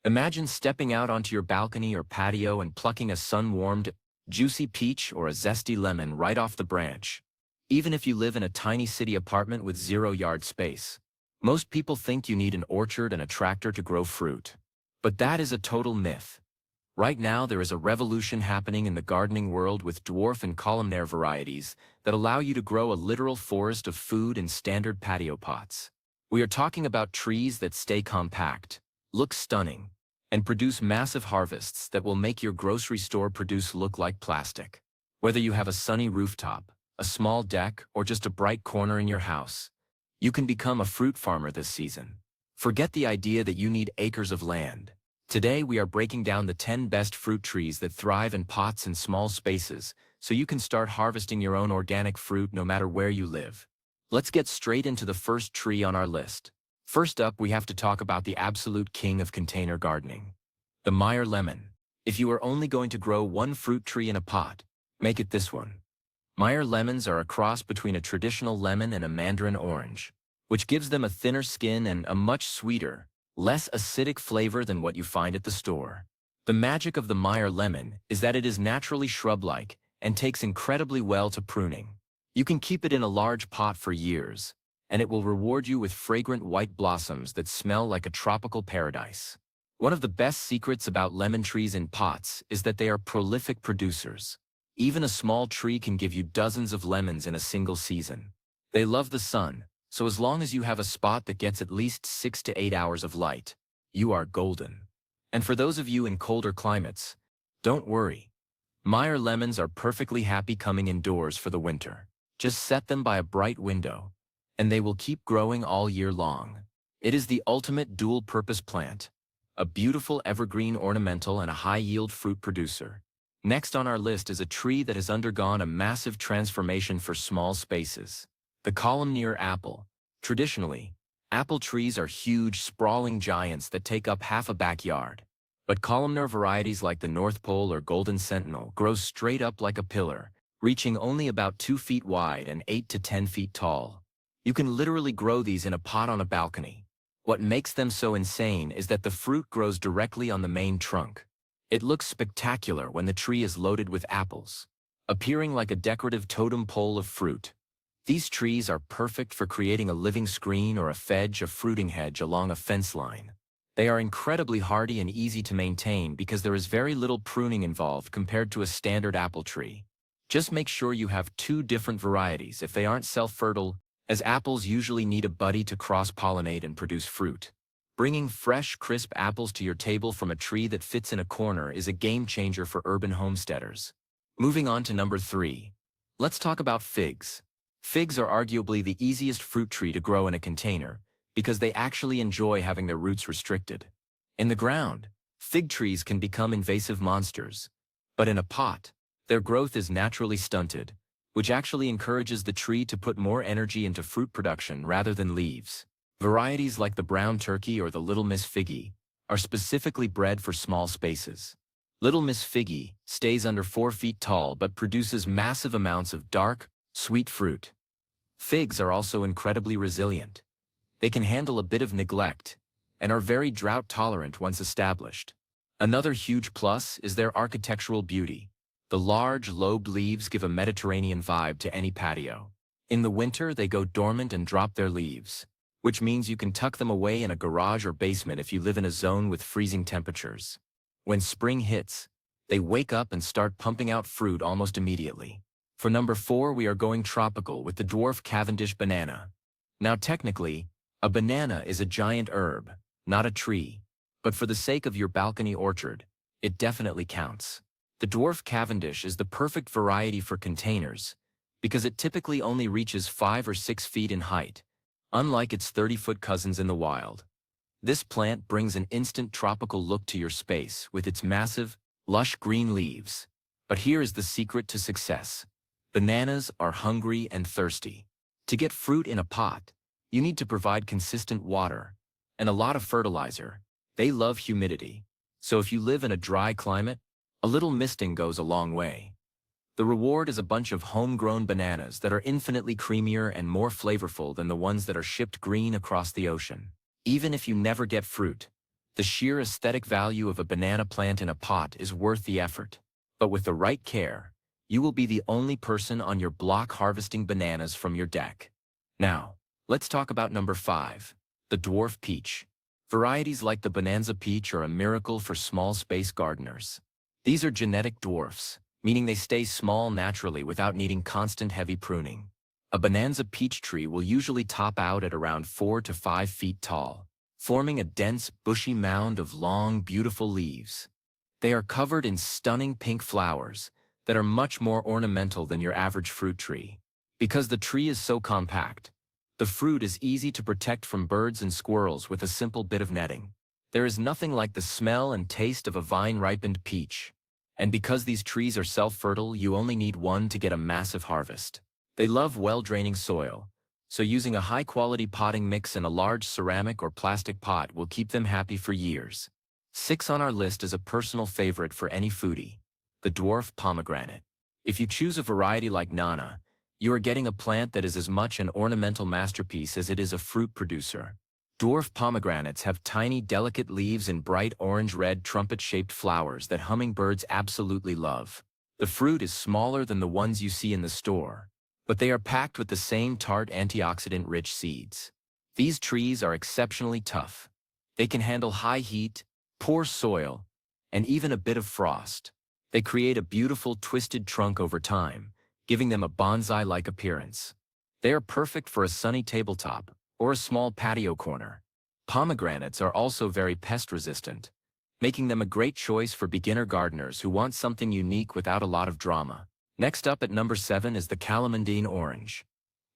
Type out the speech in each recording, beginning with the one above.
Imagine stepping out onto your balcony or patio and plucking a sun-warmed, juicy peach or a zesty lemon right off the branch. Even if you live in a tiny city apartment with 0 yard space, most people think you need an orchard and a tractor to grow fruit. But that is a total myth. Right now there is a revolution happening in the gardening world with dwarf and columnar varieties that allow you to grow a literal forest of food in standard patio pots. We are talking about trees that stay compact, look stunning, and produce massive harvests that will make your grocery store produce look like plastic. Whether you have a sunny rooftop, a small deck, or just a bright corner in your house, you can become a fruit farmer this season. Forget the idea that you need acres of land. Today we are breaking down the 10 best fruit trees that thrive in pots in small spaces, so you can start harvesting your own organic fruit no matter where you live. Let's get straight into the first tree on our list. First up, we have to talk about the absolute king of container gardening, the Meyer lemon. If you are only going to grow one fruit tree in a pot, make it this one. Meyer lemons are a cross between a traditional lemon and a mandarin orange, which gives them a thinner skin and a much sweeter, less acidic flavor than what you find at the store. The magic of the Meyer lemon is that it is naturally shrub-like and takes incredibly well to pruning. You can keep it in a large pot for years, and it will reward you with fragrant white blossoms that smell like a tropical paradise. One of the best secrets about lemon trees in pots is that they are prolific producers. Even a small tree can give you dozens of lemons in a single season. They love the sun, so as long as you have a spot that gets at least 6 to 8 hours of light, you are golden. And for those of you in colder climates, don't worry. Meyer lemons are perfectly happy coming indoors for the winter. Just set them by a bright window, and they will keep growing all year long. It is the ultimate dual-purpose plant, a beautiful evergreen ornamental and a high-yield fruit producer. Next on our list is a tree that has undergone a massive transformation for small spaces. The columnar apple. Traditionally, apple trees are huge, sprawling giants that take up half a backyard. But columnar varieties like the North Pole or Golden Sentinel grow straight up like a pillar, reaching only about 2 feet wide and 8 to 10 feet tall. You can literally grow these in a pot on a balcony. What makes them so insane is that the fruit grows directly on the main trunk. It looks spectacular when the tree is loaded with apples, appearing like a decorative totem pole of fruit. These trees are perfect for creating a living screen or a fruiting hedge along a fence line. They are incredibly hardy and easy to maintain because there is very little pruning involved compared to a standard apple tree. Just make sure you have 2 different varieties if they aren't self-fertile, as apples usually need a buddy to cross-pollinate and produce fruit. Bringing fresh, crisp apples to your table from a tree that fits in a corner is a game-changer for urban homesteaders. Moving on to number 3. Let's talk about figs. Figs are arguably the easiest fruit tree to grow in a container because they actually enjoy having their roots restricted. In the ground, fig trees can become invasive monsters, but in a pot, their growth is naturally stunted, which actually encourages the tree to put more energy into fruit production rather than leaves. Varieties like the brown turkey or the Little Miss Figgy are specifically bred for small spaces. Little Miss Figgy stays under 4 feet tall but produces massive amounts of dark, sweet fruit. Figs are also incredibly resilient. They can handle a bit of neglect and are very drought-tolerant once established. Another huge plus is their architectural beauty. The large, lobed leaves give a Mediterranean vibe to any patio. In the winter, they go dormant and drop their leaves, which means you can tuck them away in a garage or basement if you live in a zone with freezing temperatures. When spring hits, they wake up and start pumping out fruit almost immediately. For number 4, we are going tropical with the dwarf Cavendish banana. Now technically, a banana is a giant herb, not a tree, but for the sake of your balcony orchard, it definitely counts. The dwarf Cavendish is the perfect variety for containers because it typically only reaches 5 or 6 feet in height, unlike its 30-foot cousins in the wild. This plant brings an instant tropical look to your space with its massive, lush green leaves. But here is the secret to success. Bananas are hungry and thirsty. To get fruit in a pot, you need to provide consistent water and a lot of fertilizer. They love humidity, so if you live in a dry climate, a little misting goes a long way. The reward is a bunch of homegrown bananas that are infinitely creamier and more flavorful than the ones that are shipped green across the ocean. Even if you never get fruit, The sheer aesthetic value of a banana plant in a pot is worth the effort. But with the right care, you will be the only person on your block harvesting bananas from your deck. Now, let's talk about number 5, the dwarf peach. Varieties like the bonanza peach are a miracle for small space gardeners. These are genetic dwarfs, meaning they stay small naturally without needing constant heavy pruning. A bonanza peach tree will usually top out at around 4 to 5 feet tall, forming a dense, bushy mound of long, beautiful leaves. They are covered in stunning pink flowers that are much more ornamental than your average fruit tree. Because the tree is so compact, the fruit is easy to protect from birds and squirrels with a simple bit of netting. There is nothing like the smell and taste of a vine-ripened peach. And because these trees are self-fertile, you only need one to get a massive harvest. They love well-draining soil, so using a high-quality potting mix in a large ceramic or plastic pot will keep them happy for years. 6 on our list is a personal favorite for any foodie, the dwarf pomegranate. If you choose a variety like Nana, you are getting a plant that is as much an ornamental masterpiece as it is a fruit producer. Dwarf pomegranates have tiny, delicate leaves and bright orange-red trumpet-shaped flowers that hummingbirds absolutely love. The fruit is smaller than the ones you see in the store, but they are packed with the same tart, antioxidant-rich seeds. These trees are exceptionally tough. They can handle high heat, poor soil, and even a bit of frost. They create a beautiful, twisted trunk over time, giving them a bonsai-like appearance. They are perfect for a sunny tabletop or a small patio corner. Pomegranates are also very pest-resistant, making them a great choice for beginner gardeners who want something unique without a lot of drama. Next up at number 7 is the calamandine orange.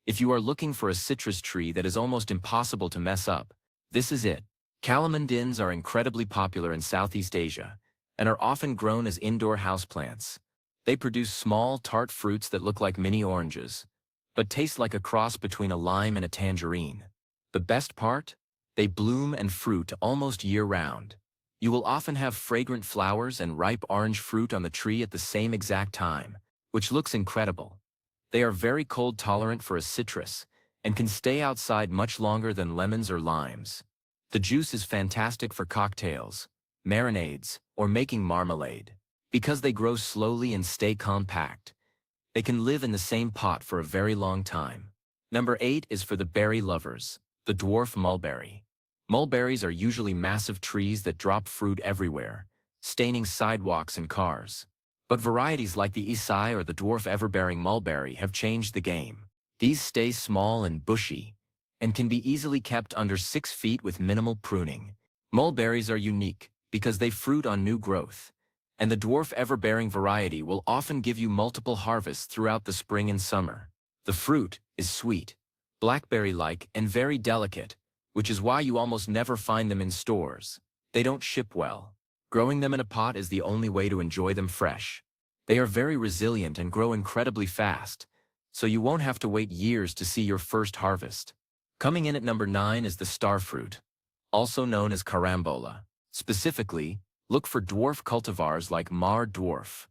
If you are looking for a citrus tree that is almost impossible to mess up, this is it. Calamandines are incredibly popular in Southeast Asia and are often grown as indoor houseplants. They produce small, tart fruits that look like mini oranges, but taste like a cross between a lime and a tangerine. The best part? They bloom and fruit almost year-round. You will often have fragrant flowers and ripe orange fruit on the tree at the same exact time, which looks incredible. They are very cold-tolerant for a citrus and can stay outside much longer than lemons or limes. The juice is fantastic for cocktails, marinades, or making marmalade. Because they grow slowly and stay compact, they can live in the same pot for a very long time. Number 8 is for the berry lovers, the dwarf mulberry. Mulberries are usually massive trees that drop fruit everywhere, staining sidewalks and cars. But varieties like the Isai or the dwarf everbearing mulberry have changed the game. These stay small and bushy, and can be easily kept under 6 feet with minimal pruning. Mulberries are unique because they fruit on new growth, and the dwarf everbearing variety will often give you multiple harvests throughout the spring and summer. The fruit is sweet, blackberry-like, and very delicate, which is why you almost never find them in stores. They don't ship well. Growing them in a pot is the only way to enjoy them fresh. They are very resilient and grow incredibly fast, so you won't have to wait years to see your first harvest. Coming in at number 9 is the starfruit, also known as carambola. Specifically, look for dwarf cultivars like Mar dwarf.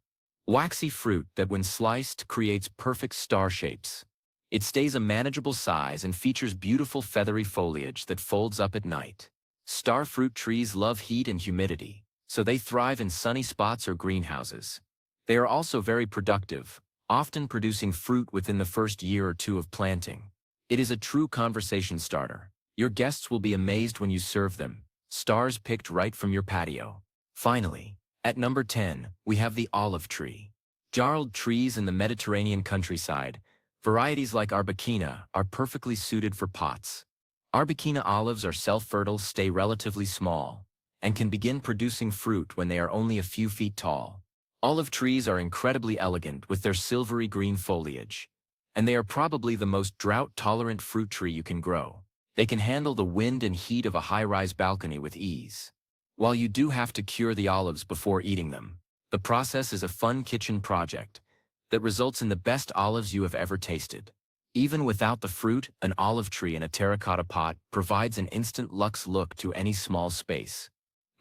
Waxy fruit that when sliced creates perfect star shapes. It stays a manageable size and features beautiful feathery foliage that folds up at night. Starfruit trees love heat and humidity, so they thrive in sunny spots or greenhouses. They are also very productive, often producing fruit within the first year or two of planting. It is a true conversation starter. Your guests will be amazed when you serve them, stars picked right from your patio. Finally, at number 10, we have the olive tree. Jarred trees in the Mediterranean countryside, varieties like Arbequina are perfectly suited for pots. Arbequina olives are self-fertile, stay relatively small, and can begin producing fruit when they are only a few feet tall. Olive trees are incredibly elegant with their silvery green foliage, and they are probably the most drought-tolerant fruit tree you can grow. They can handle the wind and heat of a high-rise balcony with ease. While you do have to cure the olives before eating them, the process is a fun kitchen project that results in the best olives you have ever tasted. Even without the fruit, an olive tree in a terracotta pot provides an instant luxe look to any small space.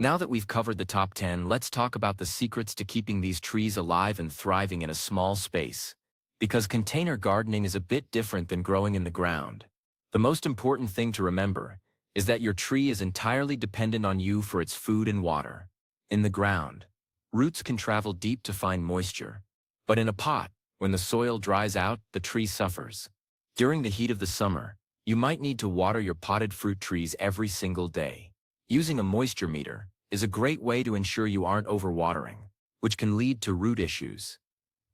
Now that we've covered the top 10, let's talk about the secrets to keeping these trees alive and thriving in a small space. Because container gardening is a bit different than growing in the ground. The most important thing to remember is that your tree is entirely dependent on you for its food and water. In the ground, roots can travel deep to find moisture. But in a pot, when the soil dries out, the tree suffers. During the heat of the summer, you might need to water your potted fruit trees every single day. Using a moisture meter is a great way to ensure you aren't overwatering, which can lead to root issues.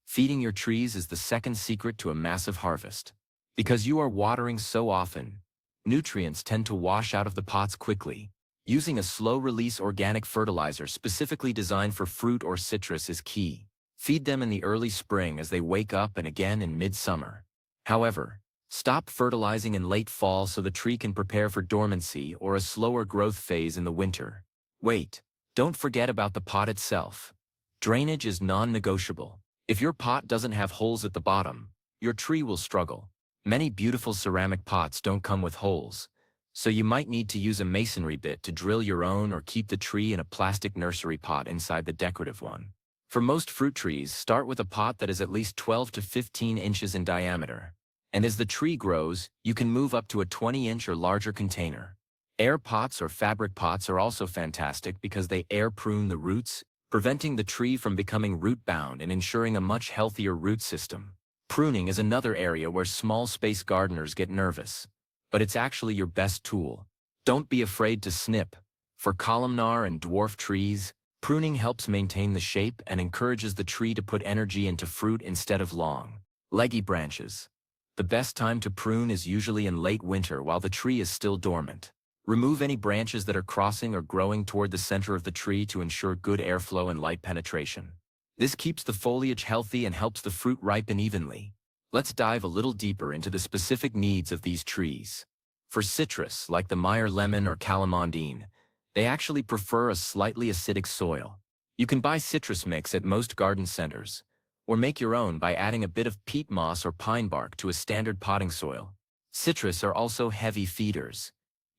Feeding your trees is the second secret to a massive harvest. Because you are watering so often, nutrients tend to wash out of the pots quickly. Using a slow-release organic fertilizer specifically designed for fruit or citrus is key. Feed them in the early spring as they wake up and again in midsummer. However, stop fertilizing in late fall so the tree can prepare for dormancy or a slower growth phase in the winter. Wait, don't forget about the pot itself. Drainage is non-negotiable. If your pot doesn't have holes at the bottom, your tree will struggle. Many beautiful ceramic pots don't come with holes, so you might need to use a masonry bit to drill your own or keep the tree in a plastic nursery pot inside the decorative one. For most fruit trees, start with a pot that is at least 12 to 15 inches in diameter. And as the tree grows, you can move up to a 20-inch or larger container. Air pots or fabric pots are also fantastic because they air prune the roots, preventing the tree from becoming root-bound and ensuring a much healthier root system. Pruning is another area where small space gardeners get nervous, but it's actually your best tool. Don't be afraid to snip. For columnar and dwarf trees, pruning helps maintain the shape and encourages the tree to put energy into fruit instead of long, leggy branches. The best time to prune is usually in late winter while the tree is still dormant. Remove any branches that are crossing or growing toward the center of the tree to ensure good airflow and light penetration. This keeps the foliage healthy and helps the fruit ripen evenly. Let's dive a little deeper into the specific needs of these trees. For citrus, like the Meyer lemon or calamondine, they actually prefer a slightly acidic soil. You can buy citrus mix at most garden centers, or make your own by adding a bit of peat moss or pine bark to a standard potting soil. Citrus are also heavy feeders,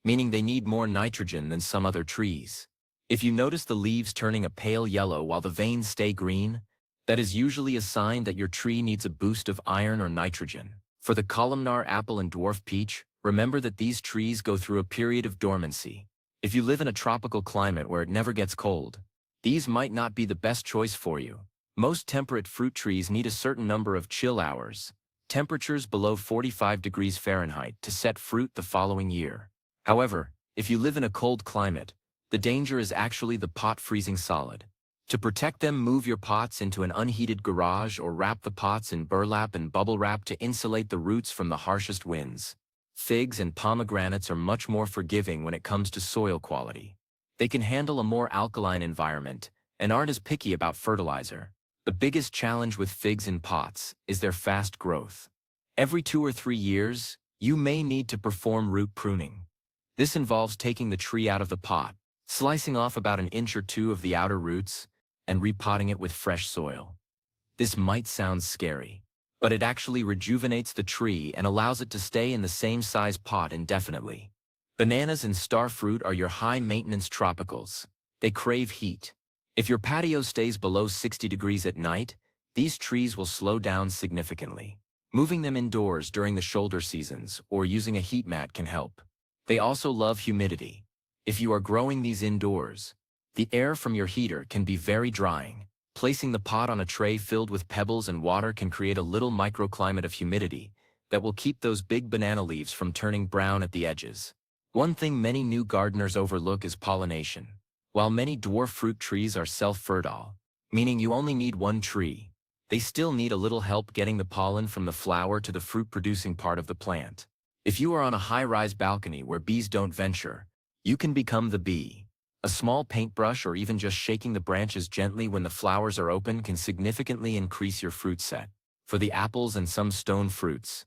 meaning they need more nitrogen than some other trees. If you notice the leaves turning a pale yellow while the veins stay green, that is usually a sign that your tree needs a boost of iron or nitrogen. For the columnar apple and dwarf peach, remember that these trees go through a period of dormancy. If you live in a tropical climate where it never gets cold, these might not be the best choice for you. Most temperate fruit trees need a certain number of chill hours, temperatures below 45 degrees Fahrenheit, to set fruit the following year. However, if you live in a cold climate, the danger is actually the pot freezing solid. To protect them, move your pots into an unheated garage or wrap the pots in burlap and bubble wrap to insulate the roots from the harshest winds. Figs and pomegranates are much more forgiving when it comes to soil quality. They can handle a more alkaline environment and aren't as picky about fertilizer. The biggest challenge with figs in pots is their fast growth. Every 2 or 3 years, you may need to perform root pruning. This involves taking the tree out of the pot, slicing off about an inch or two of the outer roots, and repotting it with fresh soil. This might sound scary, but it actually rejuvenates the tree and allows it to stay in the same size pot indefinitely. Bananas and star fruit are your high-maintenance tropicals. They crave heat. If your patio stays below 60 degrees at night, these trees will slow down significantly. Moving them indoors during the shoulder seasons or using a heat mat can help. They also love humidity. If you are growing these indoors, the air from your heater can be very drying. Placing the pot on a tray filled with pebbles and water can create a little microclimate of humidity that will keep those big banana leaves from turning brown at the edges. One thing many new gardeners overlook is pollination. While many dwarf fruit trees are self-fertile, meaning you only need one tree, they still need a little help getting the pollen from the flower to the fruit-producing part of the plant. If you are on a high-rise balcony where bees don't venture, you can become the bee. A small paintbrush or even just shaking the branches gently when the flowers are open can significantly increase your fruit set. For the apples and some stone fruits,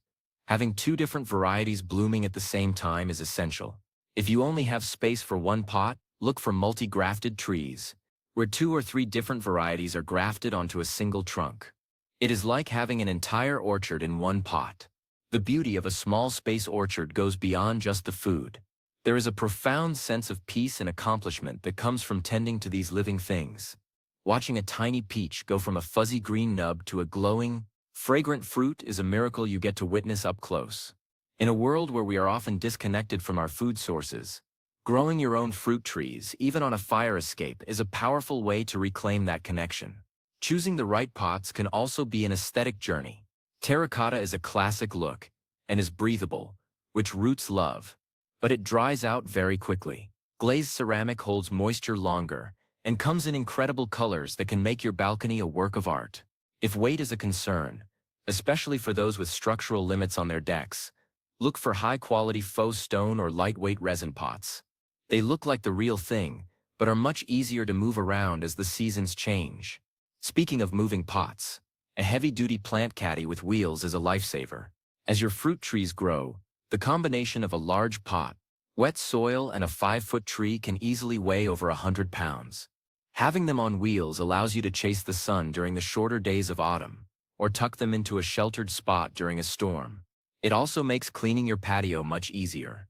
having 2 different varieties blooming at the same time is essential. If you only have space for one pot, look for multi-grafted trees, where 2 or 3 different varieties are grafted onto a single trunk. It is like having an entire orchard in one pot. The beauty of a small space orchard goes beyond just the food. There is a profound sense of peace and accomplishment that comes from tending to these living things. Watching a tiny peach go from a fuzzy green nub to a glowing, fragrant fruit is a miracle you get to witness up close. In a world where we are often disconnected from our food sources, Growing your own fruit trees, even on a fire escape, is a powerful way to reclaim that connection. Choosing the right pots can also be an aesthetic journey. Terracotta is a classic look and is breathable, which roots love, but it dries out very quickly. Glazed ceramic holds moisture longer and comes in incredible colors that can make your balcony a work of art. If weight is a concern, especially for those with structural limits on their decks, look for high-quality faux stone or lightweight resin pots. They look like the real thing, but are much easier to move around as the seasons change. Speaking of moving pots, a heavy-duty plant caddy with wheels is a lifesaver. As your fruit trees grow, the combination of a large pot, wet soil, and a 5-foot tree can easily weigh over 100 pounds. Having them on wheels allows you to chase the sun during the shorter days of autumn, or tuck them into a sheltered spot during a storm. It also makes cleaning your patio much easier.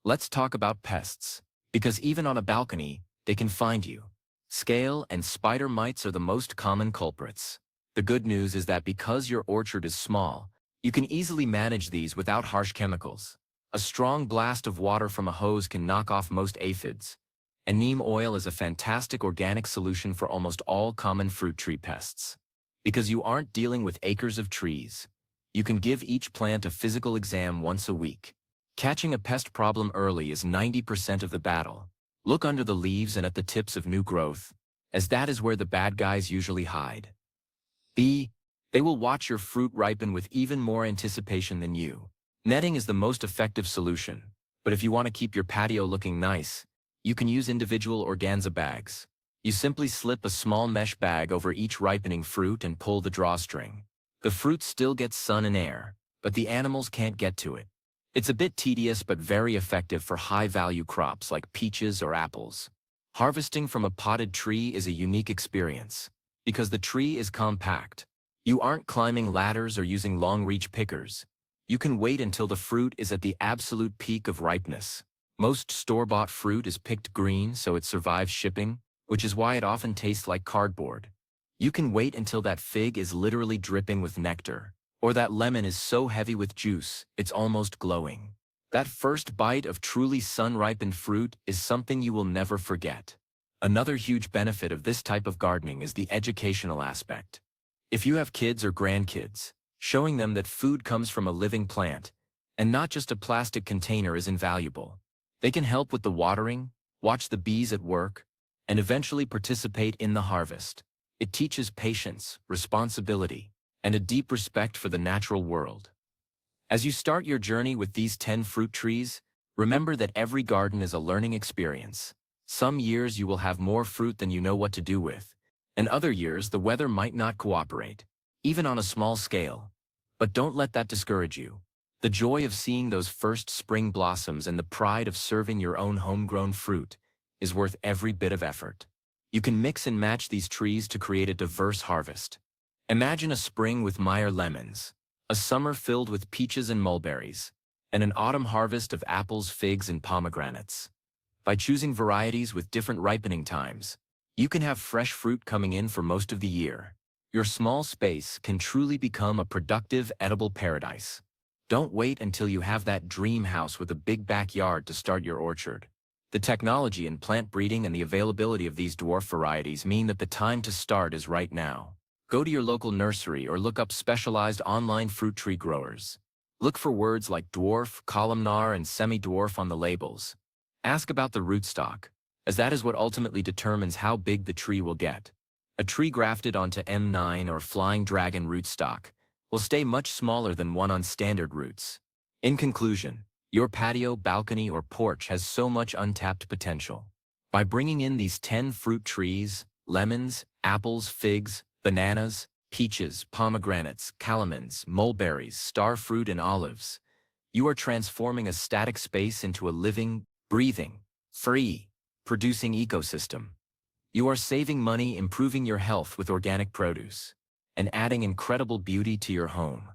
Let's talk about pests, because even on a balcony, they can find you. Scale and spider mites are the most common culprits. The good news is that because your orchard is small, you can easily manage these without harsh chemicals. A strong blast of water from a hose can knock off most aphids, and neem oil is a fantastic organic solution for almost all common fruit tree pests. Because you aren't dealing with acres of trees, you can give each plant a physical exam once a week. Catching a pest problem early is 90% of the battle. Look under the leaves and at the tips of new growth, as that is where the bad guys usually hide. B. They will watch your fruit ripen with even more anticipation than you. Netting is the most effective solution, but if you want to keep your patio looking nice, you can use individual organza bags. You simply slip a small mesh bag over each ripening fruit and pull the drawstring. The fruit still gets sun and air, but the animals can't get to it. It's a bit tedious but very effective for high-value crops like peaches or apples. Harvesting from a potted tree is a unique experience, because the tree is compact. You aren't climbing ladders or using long-reach pickers. You can wait until the fruit is at the absolute peak of ripeness. Most store-bought fruit is picked green so it survives shipping, which is why it often tastes like cardboard. You can wait until that fig is literally dripping with nectar, or that lemon is so heavy with juice, it's almost glowing. That first bite of truly sun-ripened fruit is something you will never forget. Another huge benefit of this type of gardening is the educational aspect. If you have kids or grandkids, showing them that food comes from a living plant, and not just a plastic container, is invaluable. They can help with the watering, watch the bees at work, and eventually participate in the harvest. It teaches patience, responsibility, and a deep respect for the natural world. As you start your journey with these 10 fruit trees, remember that every garden is a learning experience. Some years you will have more fruit than you know what to do with, and other years the weather might not cooperate, even on a small scale. But don't let that discourage you. The joy of seeing those first spring blossoms and the pride of serving your own homegrown fruit is worth every bit of effort. You can mix and match these trees to create a diverse harvest. Imagine a spring with Meyer lemons, a summer filled with peaches and mulberries, and an autumn harvest of apples, figs, and pomegranates. By choosing varieties with different ripening times, you can have fresh fruit coming in for most of the year. Your small space can truly become a productive, edible paradise. Don't wait until you have that dream house with a big backyard to start your orchard. The technology in plant breeding and the availability of these dwarf varieties mean that the time to start is right now. Go to your local nursery or look up specialized online fruit tree growers. Look for words like dwarf, columnar, and semi-dwarf on the labels. Ask about the rootstock, as that is what ultimately determines how big the tree will get. A tree grafted onto M9 or flying dragon rootstock will stay much smaller than one on standard roots. In conclusion, your patio, balcony, or porch has so much untapped potential. By bringing in these 10 fruit trees, lemons, apples, figs, bananas, peaches, pomegranates, calamines, mulberries, starfruit, and olives, you are transforming a static space into a living, breathing, free, producing ecosystem. You are saving money, improving your health with organic produce, and adding incredible beauty to your home.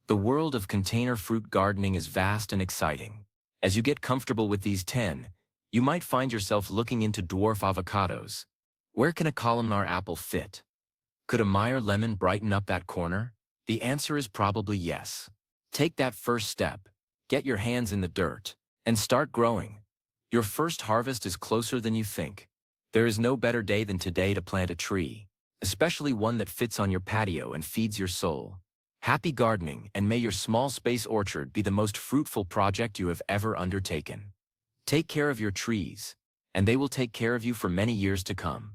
The world of container fruit gardening is vast and exciting. As you get comfortable with these 10, you might find yourself looking into dwarf avocados. Where can a columnar apple fit? Could a Meyer lemon brighten up that corner? The answer is probably yes. Take that first step, get your hands in the dirt, and start growing. Your first harvest is closer than you think. There is no better day than today to plant a tree, especially one that fits on your patio and feeds your soul. Happy gardening, and may your small space orchard be the most fruitful project you have ever undertaken. Take care of your trees, and they will take care of you for many years to come.